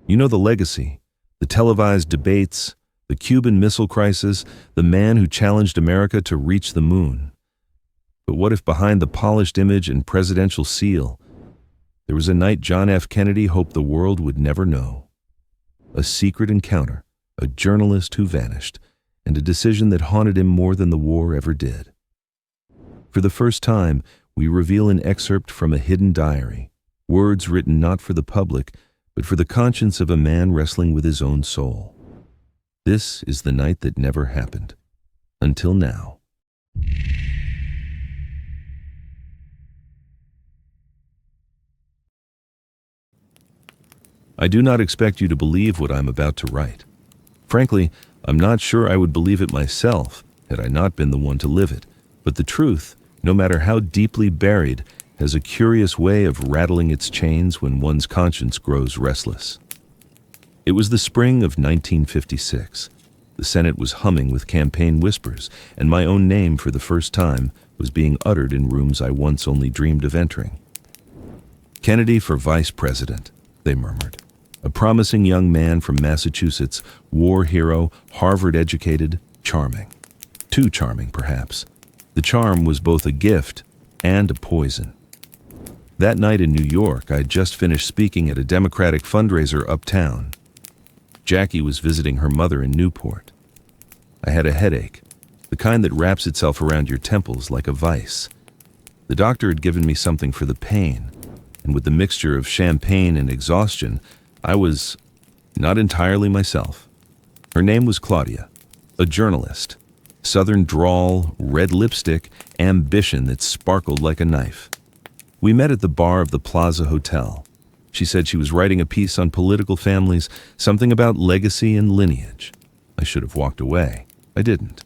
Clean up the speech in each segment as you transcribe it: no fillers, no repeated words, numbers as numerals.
You know the legacy, the televised debates, the Cuban Missile Crisis, the man who challenged America to reach the moon. But what if behind the polished image and presidential seal, there was a night John F. Kennedy hoped the world would never know? A secret encounter, a journalist who vanished, and a decision that haunted him more than the war ever did. For the first time, we reveal an excerpt from a hidden diary, words written not for the public, but for the conscience of a man wrestling with his own soul. This is the night that never happened. Until now. I do not expect you to believe what I'm about to write. Frankly, I'm not sure I would believe it myself had I not been the one to live it, but the truth, no matter how deeply buried, has a curious way of rattling its chains when one's conscience grows restless. It was the spring of 1956. The Senate was humming with campaign whispers, and my own name for the first time was being uttered in rooms I once only dreamed of entering. "Kennedy for vice president," they murmured. A promising young man from Massachusetts, war hero, Harvard-educated, charming. Too charming, perhaps. The charm was both a gift and a poison. That night in New York, I had just finished speaking at a Democratic fundraiser uptown. Jackie was visiting her mother in Newport. I had a headache, the kind that wraps itself around your temples like a vice. The doctor had given me something for the pain, and with the mixture of champagne and exhaustion, I was not entirely myself. Her name was Claudia, a journalist. Southern drawl, red lipstick, ambition that sparkled like a knife. We met at the bar of the Plaza Hotel. She said she was writing a piece on political families, something about legacy and lineage. I should have walked away. I didn't.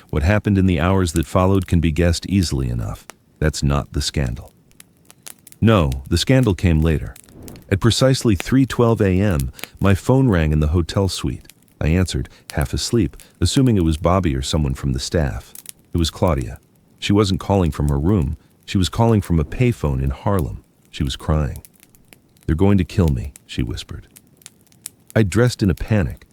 What happened in the hours that followed can be guessed easily enough. That's not the scandal. No, the scandal came later. At precisely 3:12 a.m., my phone rang in the hotel suite. I answered, half asleep, assuming it was Bobby or someone from the staff. It was Claudia. She wasn't calling from her room. She was calling from a payphone in Harlem. She was crying. "They're going to kill me," she whispered. I dressed in a panic.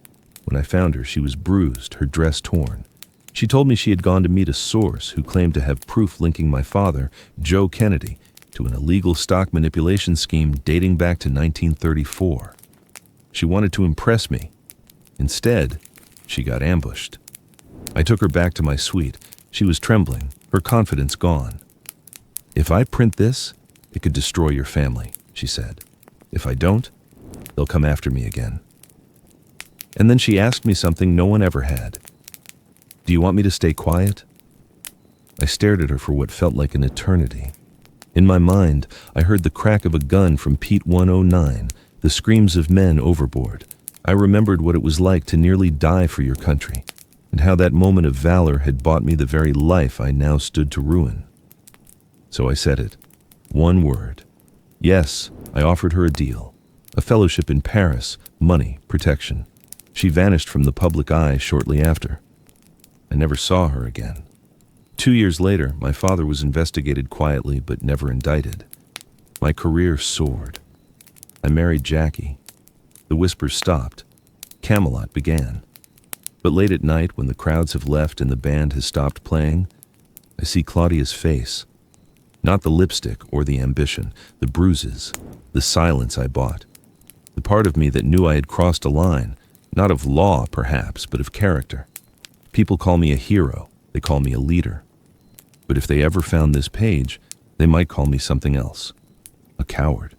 When I found her, she was bruised, her dress torn. She told me she had gone to meet a source who claimed to have proof linking my father, Joe Kennedy, to an illegal stock manipulation scheme dating back to 1934. She wanted to impress me. Instead, she got ambushed. I took her back to my suite. She was trembling, her confidence gone. "If I print this, it could destroy your family," she said. "If I don't, they'll come after me again." And then she asked me something no one ever had. "Do you want me to stay quiet?" I stared at her for what felt like an eternity. In my mind, I heard the crack of a gun from Pete 109, the screams of men overboard. I remembered what it was like to nearly die for your country, and how that moment of valor had bought me the very life I now stood to ruin. So I said it. One word. Yes, I offered her a deal. A fellowship in Paris, money, protection. She vanished from the public eye shortly after. I never saw her again. 2 years later, my father was investigated quietly but never indicted. My career soared. I married Jackie. The whispers stopped. Camelot began. But late at night, when the crowds have left and the band has stopped playing, I see Claudia's face. Not the lipstick or the ambition, the bruises, the silence I bought. The part of me that knew I had crossed a line, not of law perhaps, but of character. People call me a hero, they call me a leader. But if they ever found this page, they might call me something else. A coward.